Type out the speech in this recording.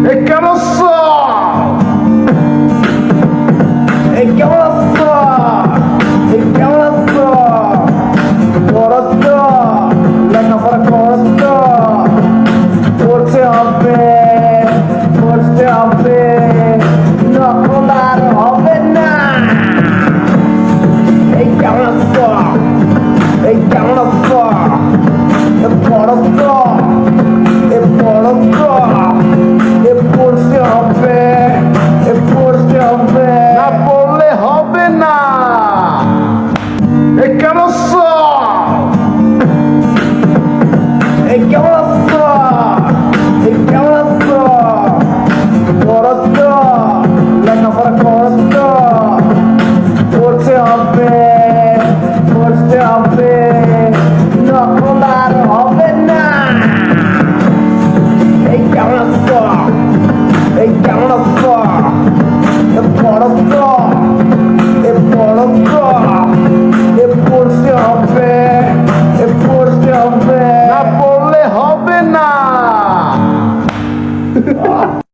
কেমন আছো? কেমন আছো? কেমন আছো? করছ লেখাপড়া করছ? করতে হবে, করতে হবে, নকল আর হবে না। কেমন আছো? কেমন আছো? পড়ছ? পড়ছ? পড়তে হবে, পড়তে হবে, না পড়লে হবে না। কেমন আছো? কেমন আছো? কেমন আছো? করছ লেখাপড়া করছ? পড়তে হবে, পড়তে হবে, নকল আর হবে না। কেমন আছো? কেমন আছো? পড়ছ? পড়ছ? পড়তে হবে, পড়তে হবে, না পড়লে হবে না।